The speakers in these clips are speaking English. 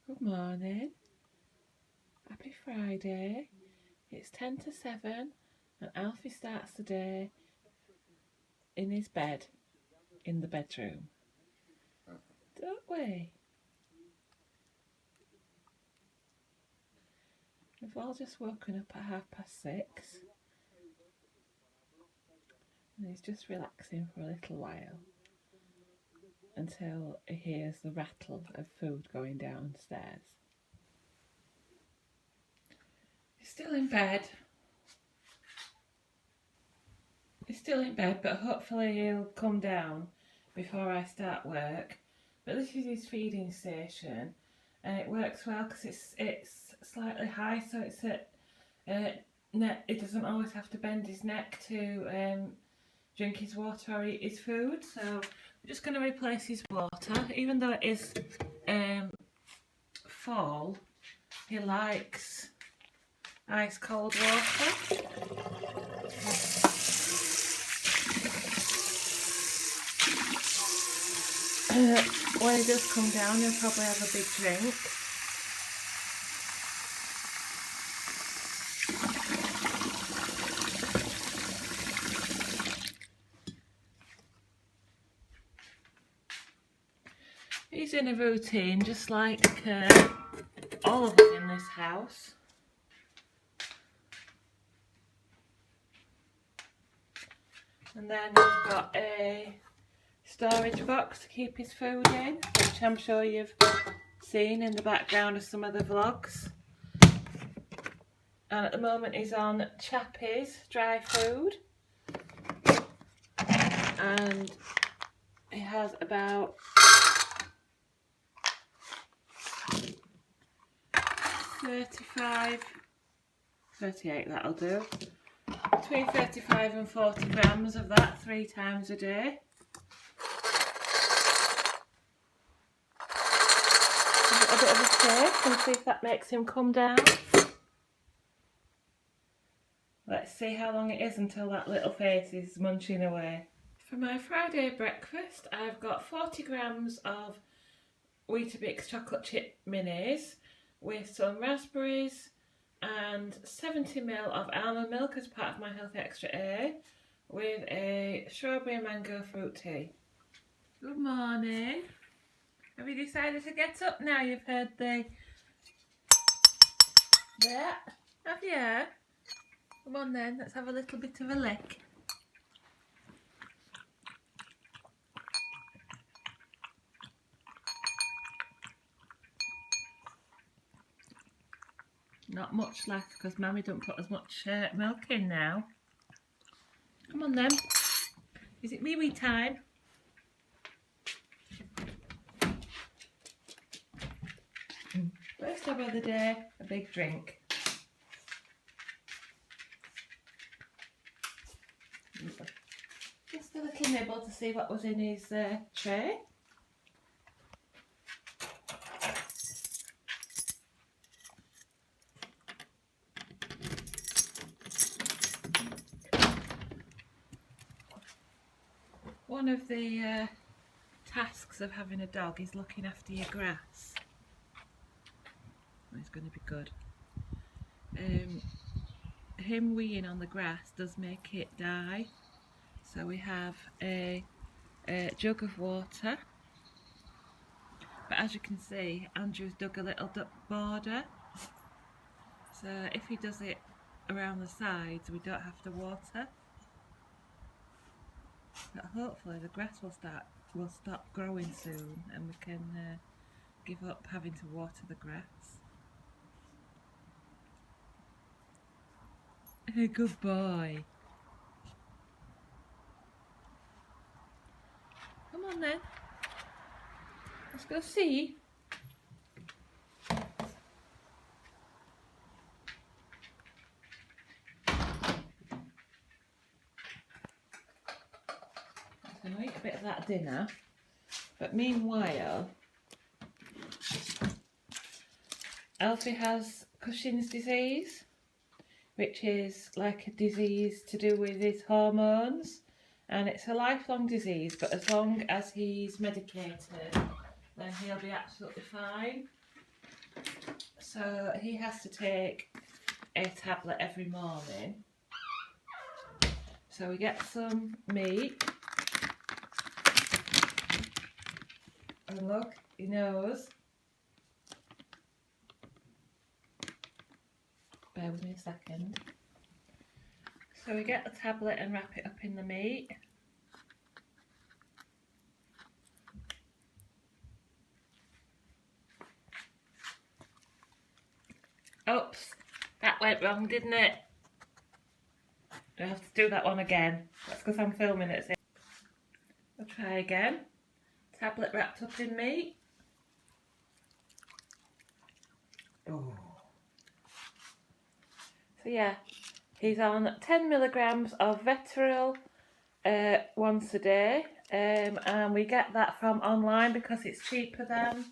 Good morning. Happy Friday. It's 10 to 7 and Alfie starts the day in his bed, in the bedroom. Don't we? We've all just woken up at 6:30 and he's just relaxing for a little while until he hears the rattle of food going downstairs. He's still in bed. But hopefully he'll come down before I start work. But this is his feeding station, and it works well because it's slightly high, so it's at it doesn't always have to bend his neck to drink his water or eat his food. So we're just going to replace his water, even though it is fall. He likes ice cold water. When he does come down, he'll probably have a big drink. He's in a routine just like all of us in this house. And then he's got a storage box to keep his food in, which I'm sure you've seen in the background of some of the vlogs. And at the moment he's on Chappie's dry food, and he has about 38, that'll do. Between 35 and 40 grams of that 3 times a day. Give it a bit of a shake and see if that makes him come down. Let's see how long it is until that little face is munching away. For my Friday breakfast, I've got 40 grams of Weetabix chocolate chip minis with some raspberries and 70 ml of almond milk as part of my Healthy Extra A, with a strawberry and mango fruit tea. Good morning. Have you decided to get up now you've heard the... There? Have you? Come on then, let's have a little bit of a lick. Not much left because Mummy don't put as much milk in now. Come on then. Is it wee time? First job of the day, a big drink. Just a little nibble to see what was in his tray. One of the tasks of having a dog is looking after your grass. Oh, it's going to be good. Him weeing on the grass does make it die. So we have a jug of water. But as you can see, Andrew's dug a little border. So if he does it around the sides, we don't have to water. But hopefully the grass will stop growing soon, and we can give up having to water the grass. Hey, good boy. Come on then. Let's go see. I'm going to eat a bit of that dinner, but meanwhile Alfie has Cushing's disease, which is like a disease to do with his hormones, and it's a lifelong disease, but as long as he's medicated then he'll be absolutely fine. So he has to take a tablet every morning. So we get some meat. And look, he knows. Bear with me a second. So we get the tablet and wrap it up in the meat. Oops, that went wrong, didn't it? I have to do that one again. That's because I'm filming it. I'll try again. Tablet wrapped up in meat. Oh. So yeah, he's on 10 milligrams of Veteril once a day, and we get that from online because it's cheaper than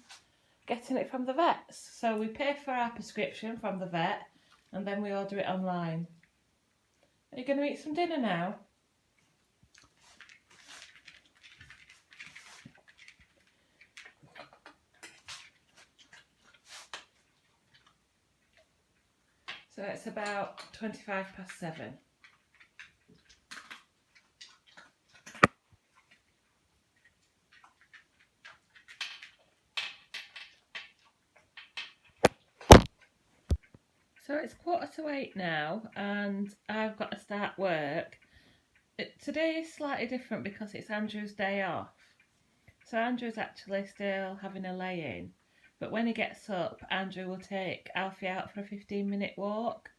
getting it from the vets. So we pay for our prescription from the vet, and then we order it online. Are you going to eat some dinner now? So it's about 7:25. So it's 7:45 now, and I've got to start work. Today is slightly different because it's Andrew's day off. So Andrew's actually still having a lay-in, but when he gets up, Andrew will take Alfie out for a 15-minute walk.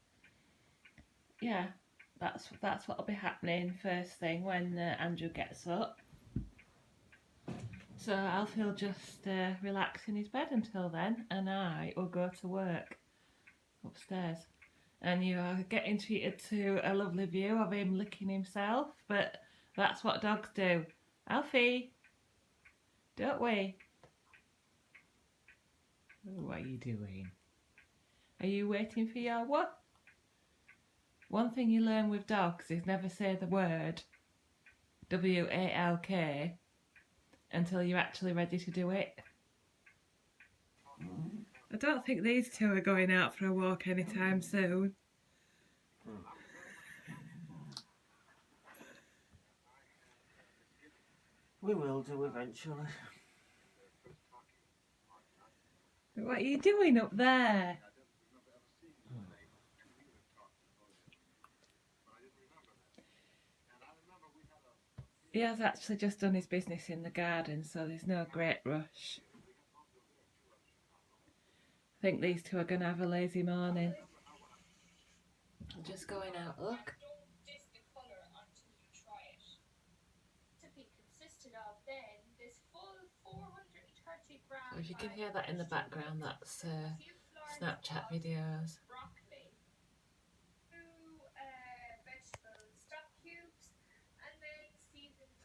Yeah, that's what'll be happening first thing when Andrew gets up. So Alfie will just relax in his bed until then, and I will go to work upstairs. And you are getting treated to a lovely view of him licking himself, but that's what dogs do. Alfie, don't we? What are you doing? Are you waiting for your what? One thing you learn with dogs is never say the word W-A-L-K until you're actually ready to do it. I don't think these two are going out for a walk anytime soon. We will do eventually. What are you doing up there? He has actually just done his business in the garden, so there's no great rush. I think these two are going to have a lazy morning. I'm just going out, look. So if you can hear that in the background, that's Snapchat videos.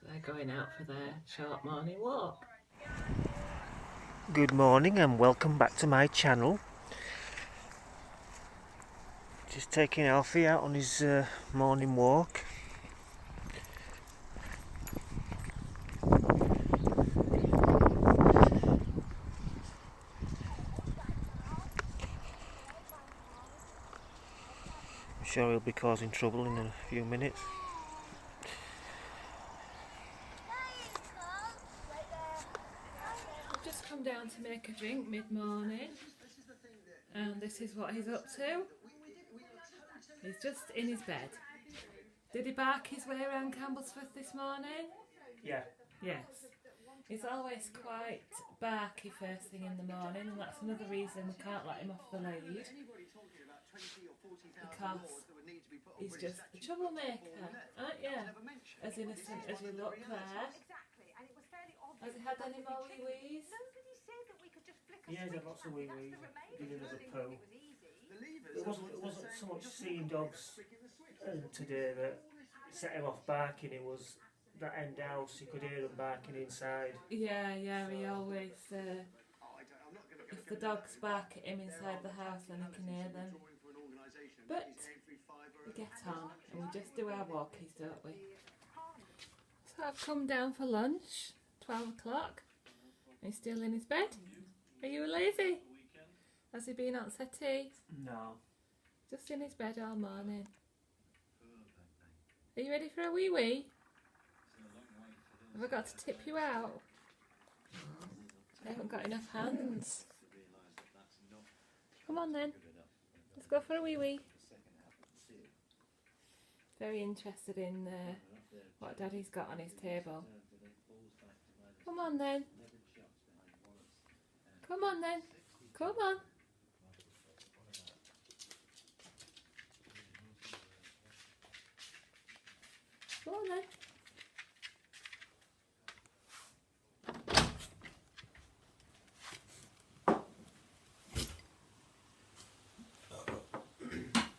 So they're going out for their short morning walk. Good morning and welcome back to my channel. Just taking Alfie out on his morning walk. I'm sure he'll be causing trouble in a few minutes. I've just come down to make a drink mid-morning, and this is what he's up to. He's just in his bed. Did he bark his way around Campbellsford this morning? Yeah. Yes. He's always quite barky first thing in the morning, and that's another reason we can't let him off the lead. Because he's just a troublemaker, aren't you? As innocent as you look there. Has he had any more wee-wees? Yeah, he's had lots of wee-wees. Dealing with a poo. It wasn't so much seeing dogs today that set him off barking. It was that end house. You could hear them barking inside. Yeah, he always... if the dogs bark at him inside the house, then he can hear them. But we get on and we just do our walkies, don't we? So I've come down for lunch, 12 o'clock. He's still in his bed. Are you lazy? Has he been on settee? No. Just in his bed all morning. Are you ready for a wee wee? Have I got to tip you out? I haven't got enough hands. Come on then. Let's go for a wee wee. Very interested in what Daddy's got on his table. Come on then. Come on then. Come on. Come on then.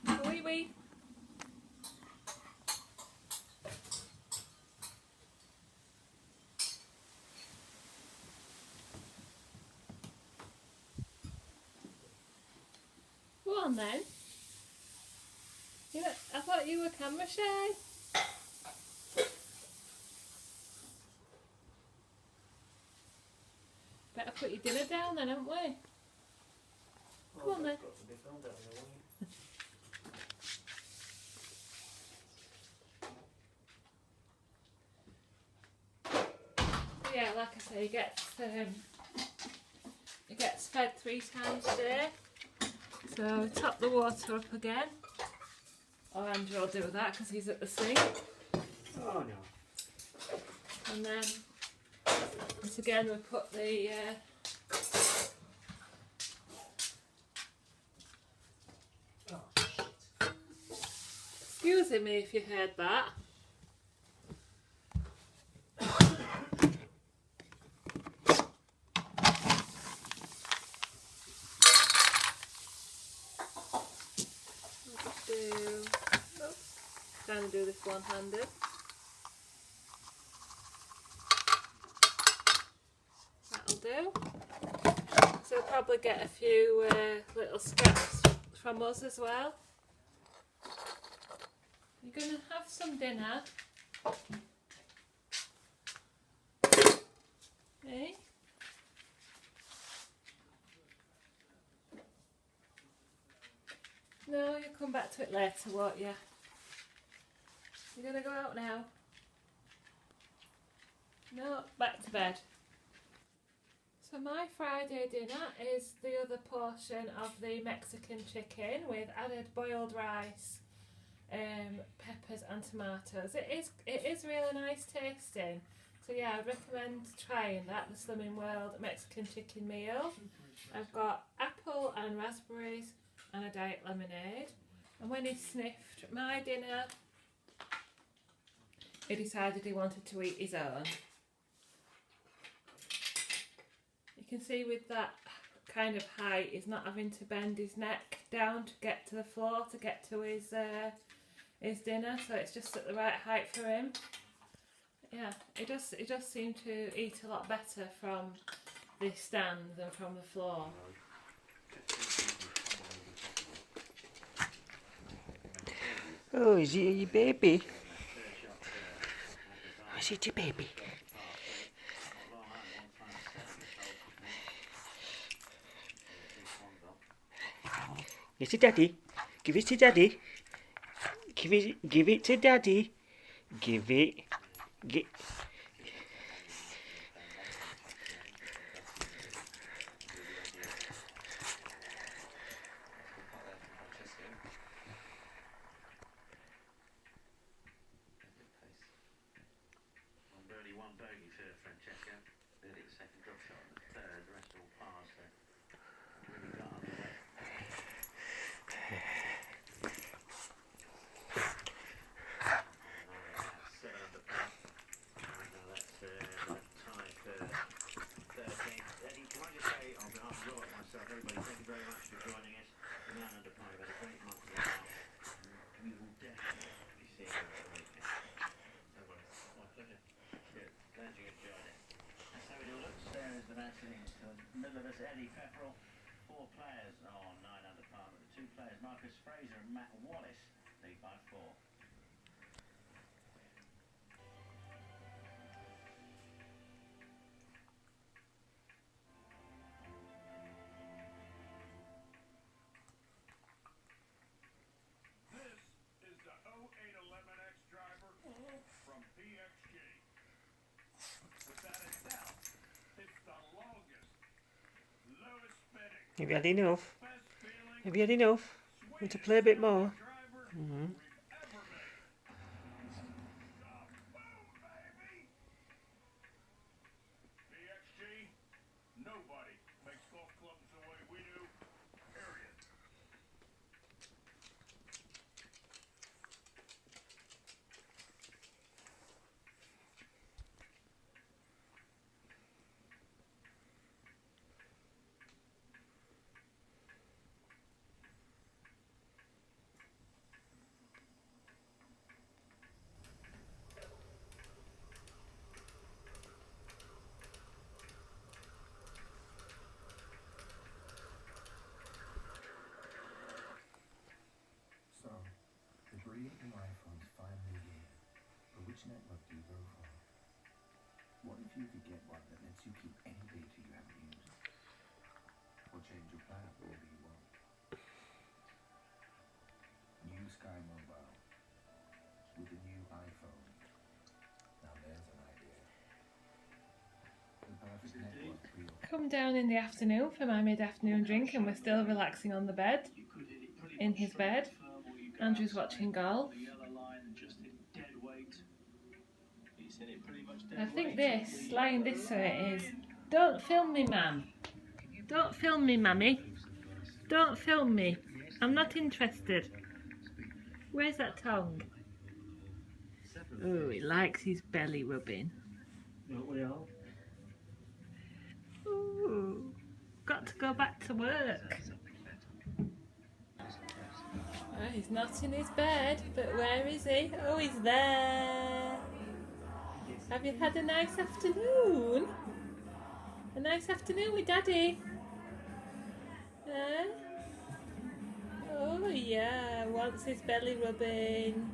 A wee wee. Go on then. I thought you were camera shy. Better put your dinner down then, haven't we? Come on then. Yeah, like I say, he gets fed 3 times a day. So we top the water up again. Or Andrew will do that because he's at the sink. Oh no. And then once again we put the excuse me if you heard that. Trying to do this one-handed. That'll do. So we'll probably get a few little scraps from us as well. You're going to have some dinner. Eh? No, you'll come back to it later, won't you? You're going to go out now? No, back to bed. So my Friday dinner is the other portion of the Mexican chicken with added boiled rice, peppers and tomatoes. It is really nice tasting. So yeah, I'd recommend trying that, the Slimming World Mexican chicken meal. I've got apple and raspberries and a diet lemonade. And when he sniffed my dinner, he decided he wanted to eat his own. You can see with that kind of height, he's not having to bend his neck down to get to the floor to get to his dinner, so it's just at the right height for him. Yeah, he does seem to eat a lot better from this stand than from the floor. Oh, is it your baby? Is it your baby? Is it Daddy? Give it to Daddy. Give it to Daddy. Give it. One bogey for Francesca. Then it's the second drop shot and the third. The rest all pars. So really got on the way. That's 7 under par. That's tie for 13th. Eddie, can I just say on behalf of Robert and myself, everybody, thank you very much for joining us. 9 under par. We've had a great month and a half. We will definitely be seeing you at the weekend. No worries. My pleasure. Good. Glad you enjoyed it. That's how it all looks. There is the man sitting to the middle of us, Eddie Pepperell. 4 players on 9 under par, but the 2 players, Marcus Fraser and Matt Wallace, lead by 4. Have you had enough? Have you had enough? Want to play a bit more? Mm-hmm. So, the brilliant new iPhone's finally here. But which network do you go for? What if you could get one that lets you keep any data you haven't used? Or change your plan whenever you want? New Sky Mobile. With the new iPhone. Now there's an idea. The perfect network for your... Come down in the afternoon for my mid-afternoon drink and we're still relaxing on the bed, in his bed. Andrew's watching golf. I think this, lying this way, is, don't film me, ma'am. Don't film me, mammy. Don't film me. I'm not interested. Where's that tongue? Oh, he likes his belly rubbing. Don't we all? Ooh, got to go back to work. Oh, he's not in his bed, but where is he? Oh, he's there. Have you had a nice afternoon? A nice afternoon with Daddy? Huh? Oh yeah, wants his belly rubbing.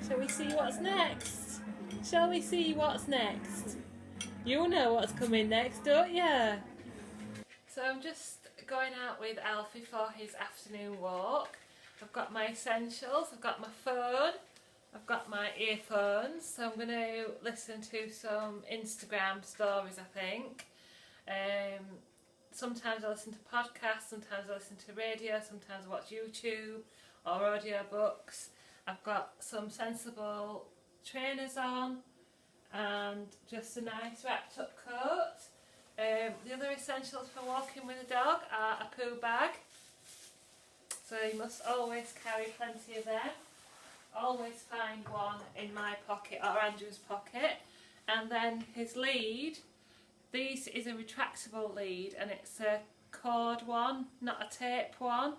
Shall we see what's next? Shall we see what's next? You know what's coming next, don't you? So I'm just going out with Alfie for his afternoon walk. I've got my essentials, I've got my phone, I've got my earphones, so I'm going to listen to some Instagram stories, I think. Sometimes I listen to podcasts, sometimes I listen to radio, sometimes I watch YouTube or audiobooks. I've got some sensible trainers on and just a nice wrapped up coat. The other essentials for walking with a dog are a poo bag, so you must always carry plenty of them. Always find one in my pocket or Andrew's pocket. And then his lead. This is a retractable lead and it's a cord one, not a tape one.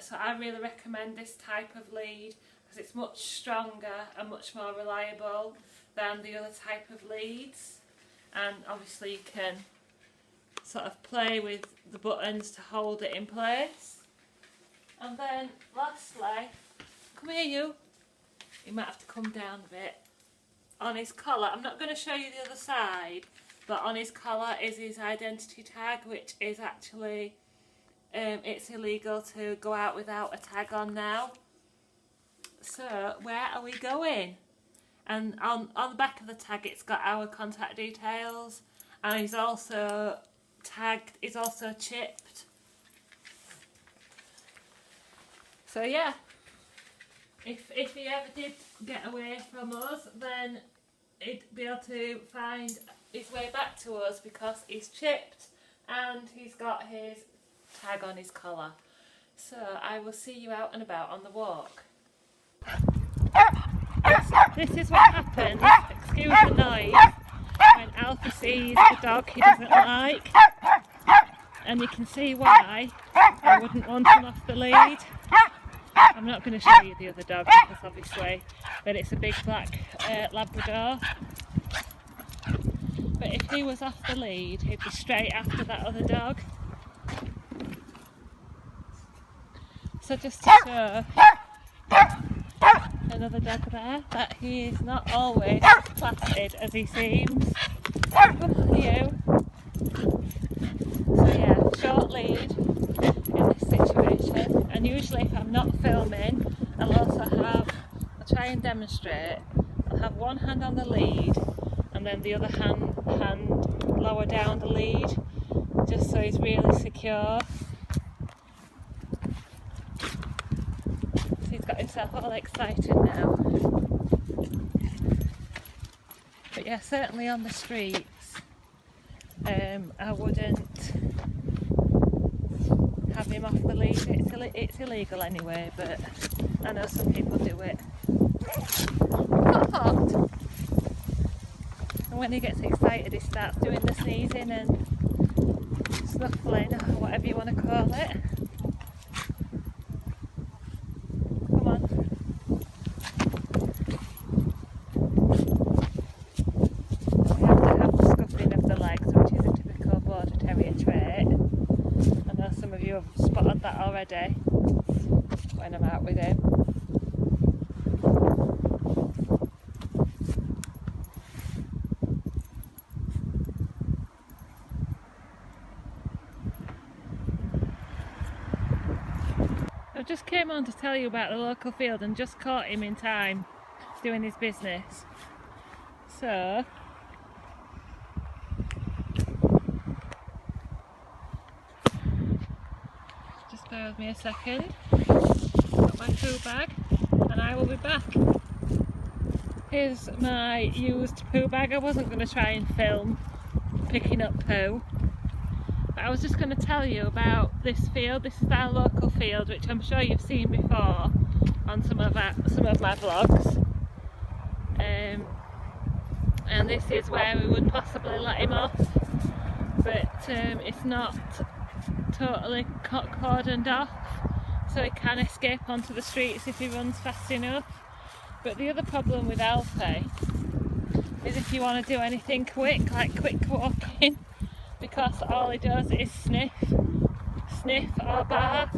So I really recommend this type of lead because it's much stronger and much more reliable than the other type of leads. And obviously you can sort of play with the buttons to hold it in place. And then lastly, come here you. You might have to come down a bit. On his collar, I'm not going to show you the other side, but on his collar is his identity tag, which is actually, it's illegal to go out without a tag on now. So, where are we going? And on the back of the tag it's got our contact details, and he's also tagged, he's also chipped. So yeah, if he ever did get away from us, then he'd be able to find his way back to us because he's chipped and he's got his tag on his collar. So I will see you out and about on the walk. This is what happens, excuse the noise, when Alfie sees the dog he doesn't like, and you can see why I wouldn't want him off the lead. I'm not going to show you the other dog because obviously, but it's a big black Labrador. But if he was off the lead, he'd be straight after that other dog. So just to show another dog there that he is not always as placid as he seems. You. So yeah, short lead in this situation, and usually if I'm not filming I'll try and demonstrate, I'll have one hand on the lead and then the other hand lower down the lead, just so he's really secure. So he's got himself all excited now. But yeah, certainly on the streets, I wouldn't have him off the lead. It's illegal anyway, but I know some people do it. Hot. And when he gets excited, he starts doing the sneezing and snuffling, or whatever you want to call it. Come on. We have to have the scuffing of the legs, which is a typical border terrier trait. I know some of you have spotted that already when I'm out with him. I just came on to tell you about the local field and just caught him in time doing his business. So just bear with me a second. Got my poo bag and I will be back. Here's my used poo bag. I wasn't going to try and film picking up poo. I was just going to tell you about this field. This is our local field, which I'm sure you've seen before on some of my vlogs. And this is where we would possibly let him off, but it's not totally cordoned off, so he can escape onto the streets if he runs fast enough. But the other problem with Alfie is if you want to do anything quick, like quick walking, because all he does is sniff or bark.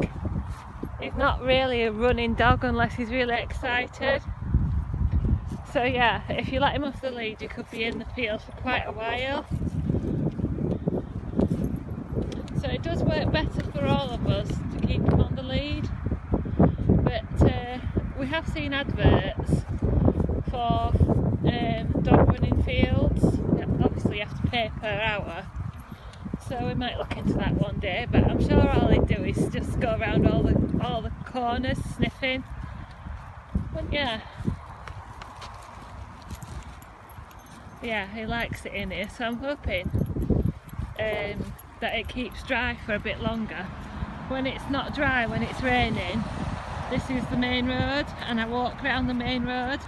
He's not really a running dog unless he's really excited. So yeah, if you let him off the lead, he could be in the field for quite a while. So it does work better for all of us to keep him on the lead. But we have seen adverts for dog running fields. Obviously you have to pay per hour. So we might look into that one day, but I'm sure all he'd do is just go around all the corners sniffing. But yeah, he likes it in here, so I'm hoping that it keeps dry for a bit longer. When it's not dry, when it's raining, this is the main road, and I walk around the main road.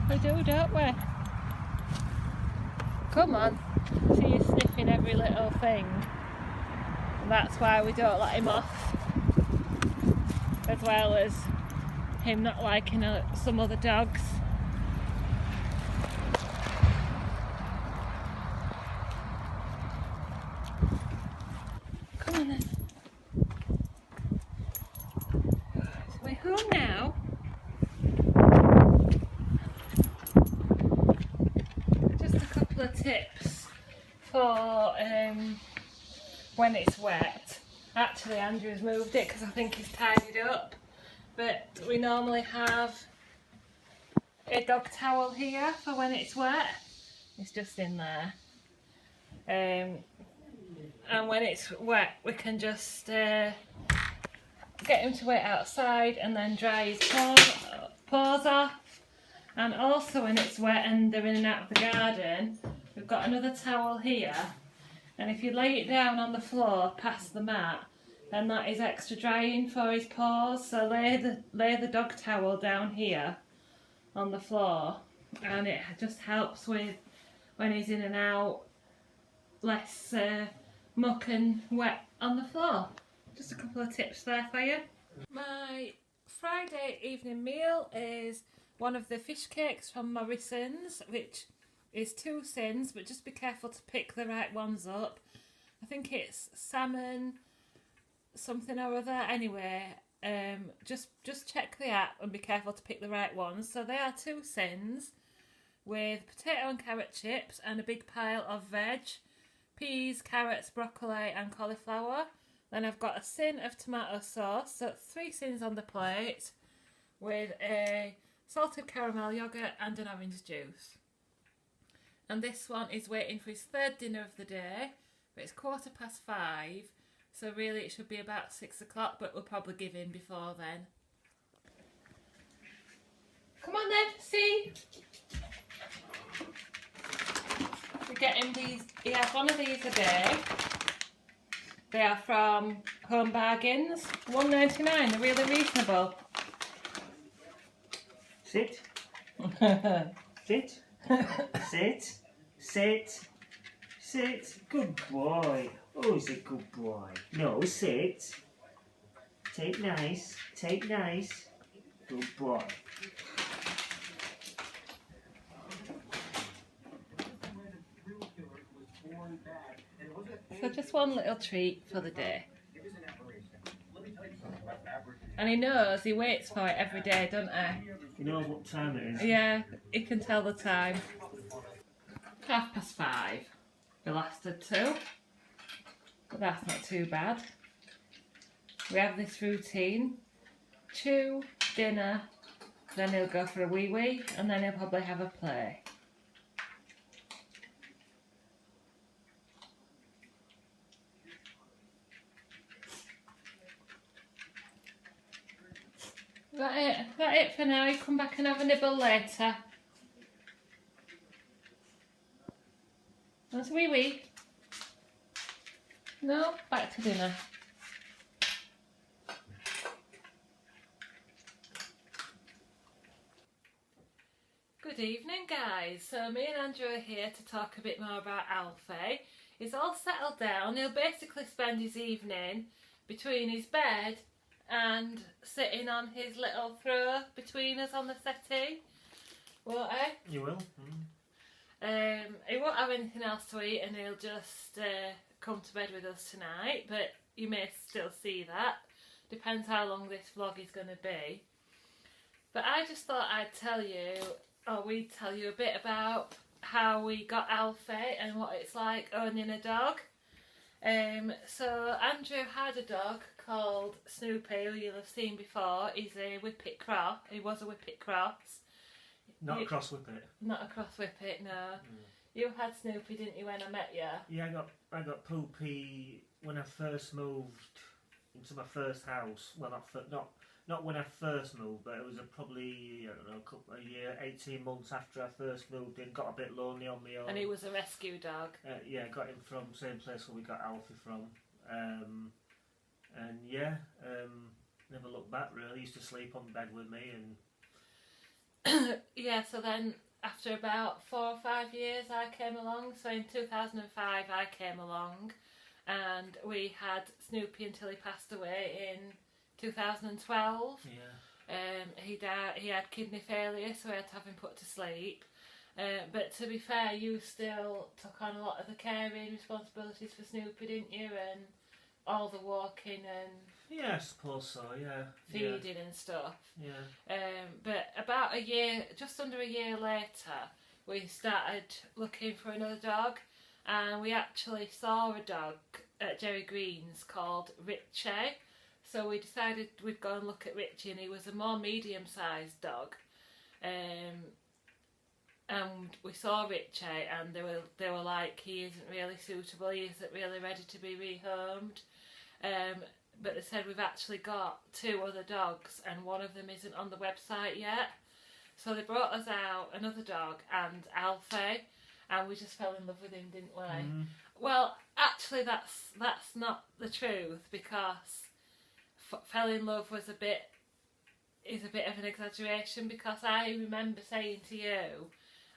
We do, don't we? Come on. See you sniffing every little thing. And that's why we don't let him off. As well as him not liking some other dogs. Come on then. So we're home now. Tips for when it's wet. Actually, Andrew's moved it because I think he's tidied up, but we normally have a dog towel here for when it's wet. It's just in there, and when it's wet we can just get him to wait outside and then dry his paws off. And also when it's wet and they're in and out of the garden, we've got another towel here, and if you lay it down on the floor past the mat, then that is extra drying for his paws. So lay the dog towel down here on the floor, and it just helps with when he's in and out, less muck and wet on the floor. Just a couple of tips there for you. My Friday evening meal is one of the fish cakes from Morrison's, which is 2 sins, but just be careful to pick the right ones up. I think it's salmon something or other. Anyway, just check the app and be careful to pick the right ones. So they are 2 sins with potato and carrot chips and a big pile of veg, peas, carrots, broccoli and cauliflower. Then I've got a sin of tomato sauce, so 3 sins on the plate with a salted caramel yoghurt and an orange juice. And this one is waiting for his third dinner of the day, but it's 5:15, so really it should be about 6 o'clock, but we'll probably give in before then. Come on then, see? We're getting these, he has one of these a day. They are from Home Bargains, $1.99, they're really reasonable. Sit. Sit. Sit. Sit. Sit. Good boy. Oh, he's a good boy. No, sit. Take nice. Take nice. Good boy. So just one little treat for the day. And he knows, he waits for it every day, doesn't he? He knows what time it is. Yeah, he can tell the time. 5:30. We lasted 2, but that's not too bad. We have this routine: chew, dinner, then he'll go for a wee, and then he'll probably have a play. Is that it for now? You come back and have a nibble later. That's a wee. No, back to dinner. Good evening, guys. So me and Andrew are here to talk a bit more about Alfie. He's all settled down. He'll basically spend his evening between his bed and sitting on his little throw between us on the settee, won't he? You will. He won't have anything else to eat, and he'll just come to bed with us tonight, but you may still see that. Depends how long this vlog is going to be. But I just thought I'd tell you, or we'd tell you a bit about how we got Alfie and what it's like owning a dog. So Andrew had a dog called Snoopy, who you'll have seen before. He's a Whippet cross. He was a Whippet cross. Not a cross Whippet. Not a cross Whippet, no. You had Snoopy, didn't you, when I met you? Yeah, I got Poopy when I first moved into my first house. Well, not when I first moved, but it was probably, I don't know, a year, 18 months after I first moved in. Got a bit lonely on my own. And he was a rescue dog. Yeah, got him from the same place where we got Alfie from. And yeah, never looked back really. He used to sleep on bed with me and... Yeah, so then after about 4 or 5 years I came along. So in 2005 I came along and we had Snoopy until he passed away in 2012. Yeah. He died. He had kidney failure, so I had to have him put to sleep. But to be fair, you still took on a lot of the caring responsibilities for Snoopy, didn't you? And all the walking and... Yeah, I suppose so, yeah. Feeding and stuff. Yeah. But about a year, just under a year later, we started looking for another dog, and we actually saw a dog at Jerry Green's called Richie. So we decided we'd go and look at Richie, and he was a more medium-sized dog. And we saw Richie, and they were like, he isn't really suitable, he isn't really ready to be rehomed. But they said we've actually got 2 other dogs, and one of them isn't on the website yet. So they brought us out another dog and Alfie, and we just fell in love with him, didn't we? Mm. Well, actually, that's not the truth, because fell in love is a bit of an exaggeration, because I remember saying to you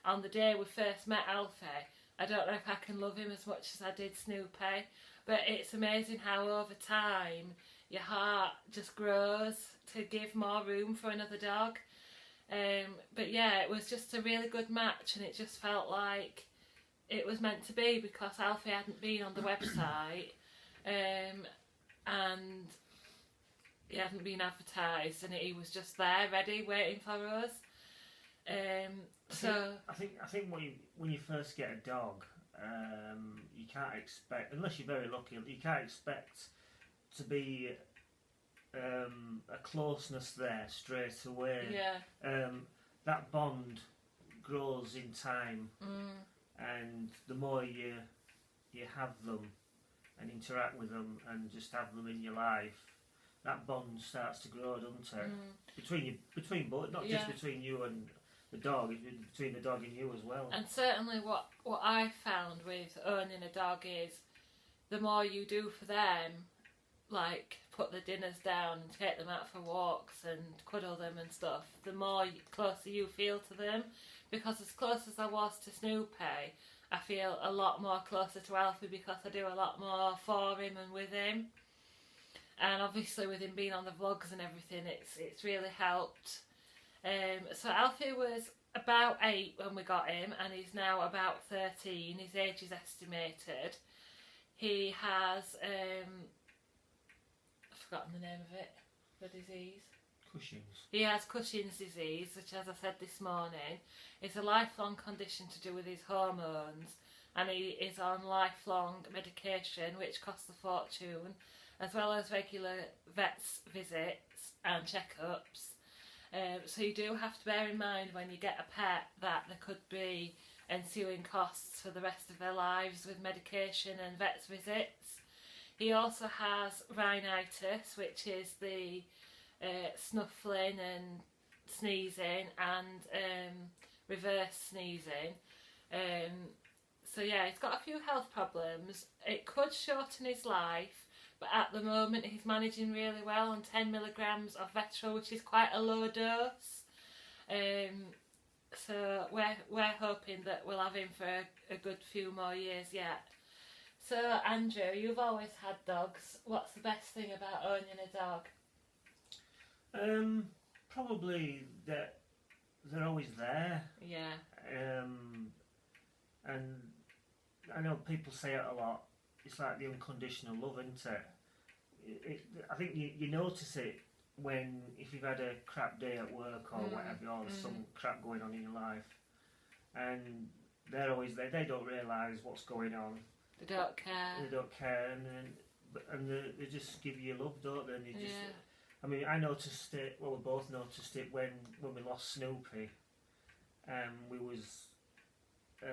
on the day we first met Alfie, I don't know if I can love him as much as I did Snoopy, but it's amazing how over time your heart just grows to give more room for another dog. But yeah, it was just a really good match, and it just felt like it was meant to be, because Alfie hadn't been on the website, and he hadn't been advertised, and he was just there, ready, waiting for us. I think when you first get a dog, you can't expect, unless you're very lucky, you can't expect to be a closeness there straight away. Yeah. that bond grows in time, and the more you have them and interact with them and just have them in your life, that bond starts to grow, doesn't it? Between both, not just between you and the dog, it's between the dog and you as well. And certainly what I found with owning a dog is the more you do for them, like put the dinners down and take them out for walks and cuddle them and stuff, the more closer you feel to them. Because as close as I was to Snoopy, I feel a lot more closer to Alfie because I do a lot more for him and with him. And obviously with him being on the vlogs and everything, it's really helped. So Alfie was about 8 when we got him, and he's now about 13. His age is estimated. He has, I've forgotten the name of it, the disease. Cushing's. He has Cushing's disease, which, as I said this morning, is a lifelong condition to do with his hormones, and he is on lifelong medication, which costs a fortune, as well as regular vet's visits and checkups. So you do have to bear in mind when you get a pet that there could be ensuing costs for the rest of their lives with medication and vet's visits. He also has rhinitis, which is the snuffling and sneezing and reverse sneezing. So yeah, he's got a few health problems. It could shorten his life, but at the moment he's managing really well on 10 milligrams of Vetro, which is quite a low dose. So we're hoping that we'll have him for a good few more years yet. So Andrew, you've always had dogs. What's the best thing about owning a dog? Probably that they're always there. Yeah. And I know people say it a lot. It's like the unconditional love, isn't it? I think you notice it when, if you've had a crap day at work or whatever, or there's some crap going on in your life, and they're always there. They don't realise what's going on. They don't care. They don't care, and they just give you love, don't they? And you just, I mean, I noticed it. Well, we both noticed it when we lost Snoopy. We was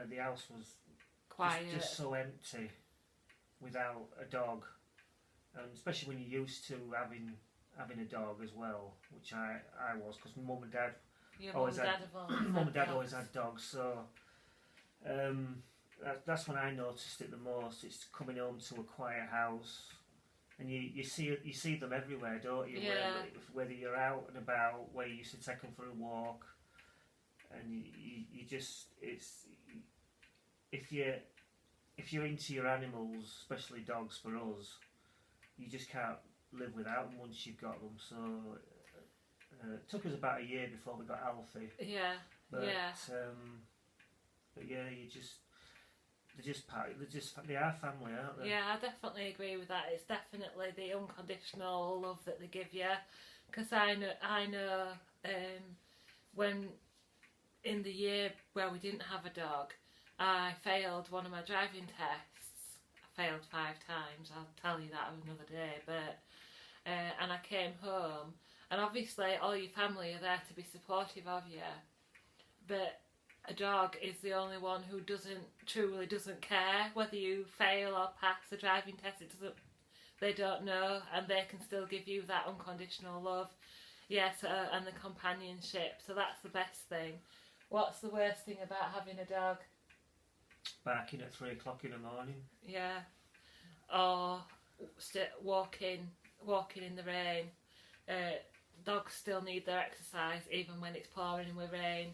the house was quiet, just so empty without a dog, and especially when you're used to having a dog as well, which I was, because mum and dad always had dogs. So that's when I noticed it the most. It's coming home to a quiet house, and you see them everywhere, don't you? Yeah. Whether you're out and about, where you used to take them for a walk, and you just, it's, if you're into your animals, especially dogs for us, you just can't live without them once you've got them. So it took us about a year before we got Alfie. Yeah. But, yeah. But yeah, they are family, aren't they? Yeah, I definitely agree with that. It's definitely the unconditional love that they give you. Because I know when in the year where we didn't have a dog, I failed one of my driving tests. I failed 5 times. I'll tell you that another day. But and I came home, and obviously all your family are there to be supportive of you. But a dog is the only one who truly doesn't care whether you fail or pass a driving test. They don't know, and they can still give you that unconditional love. Yes, and the companionship. So that's the best thing. What's the worst thing about having a dog? Barking at 3 o'clock in the morning. Yeah. Or walking in the rain. Dogs still need their exercise even when it's pouring with rain.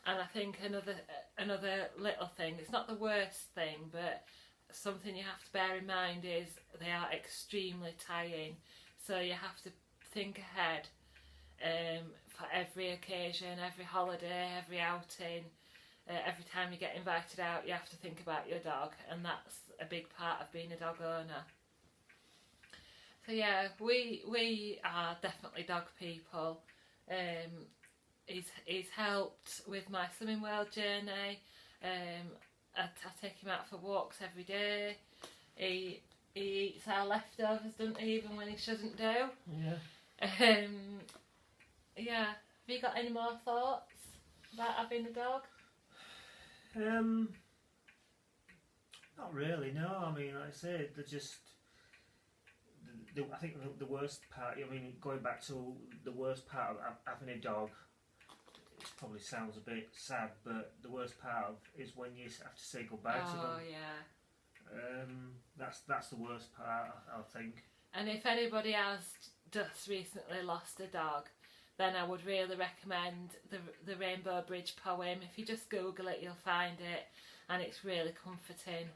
And I think another little thing, it's not the worst thing, but something you have to bear in mind is they are extremely tiring. So you have to think ahead for every occasion, every holiday, every outing. Every time you get invited out, you have to think about your dog, and that's a big part of being a dog owner. So yeah, we are definitely dog people. He's helped with my Slimming World journey. I take him out for walks every day. He eats our leftovers, doesn't he, even when he shouldn't do. Yeah. Yeah. Have you got any more thoughts? about having a dog? Not really, no. I mean, like I say, they're just... I think the worst part, I mean, going back to the worst part of having a dog, it probably sounds a bit sad, but the worst part is when you have to say goodbye to them. Oh, yeah. That's the worst part, I think. And if anybody has just recently lost a dog, then I would really recommend the Rainbow Bridge poem. If you just Google it, you'll find it, and it's really comforting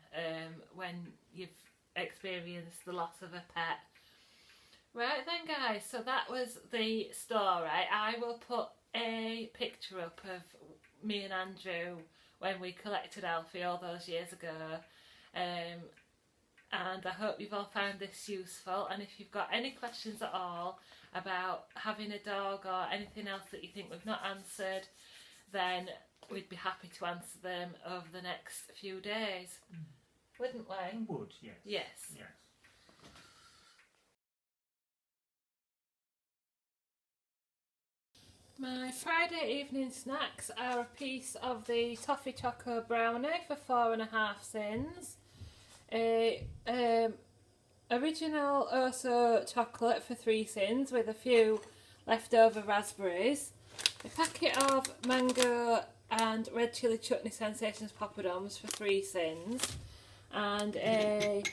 when you've experienced the loss of a pet. Right then, guys, so that was the story. I will put a picture up of me and Andrew when we collected Alfie all those years ago. And I hope you've all found this useful, and if you've got any questions at all about having a dog or anything else that you think we've not answered, then we'd be happy to answer them over the next few days. Wouldn't we? Would, yes. Yes. Yes. My Friday evening snacks are a piece of the Toffee Choco Brownie for 4.5 cents, a original Oso chocolate for 3 cents with a few leftover raspberries, a packet of mango and red chilli chutney sensations poppadoms for 3 cents, and a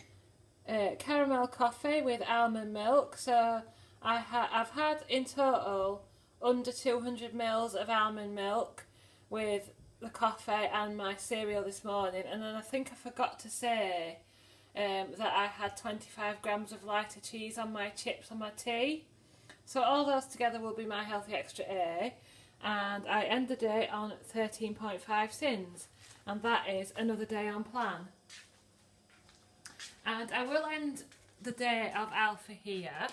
caramel coffee with almond milk. So I've had in total under 200 ml of almond milk with the coffee and my cereal this morning, and then I think I forgot to say that I had 25 grams of lighter cheese on my chips on my tea. So all those together will be my healthy extra A, and I end the day on 13.5 cents, and that is another day on plan. And I will end the day of Alfie here.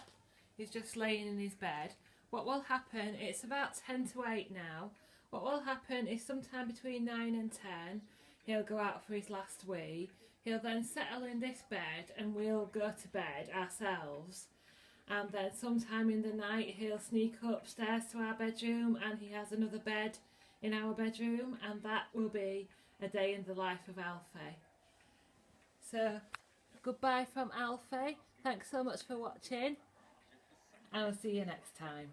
He's just laying in his bed. What will happen, it's about 10 to 8 now, what will happen is sometime between 9 and 10 he'll go out for his last wee. He'll then settle in this bed and we'll go to bed ourselves, and then sometime in the night he'll sneak upstairs to our bedroom, and he has another bed in our bedroom, and that will be a day in the life of Alfie. So goodbye from Alfie, thanks so much for watching, and I'll see you next time.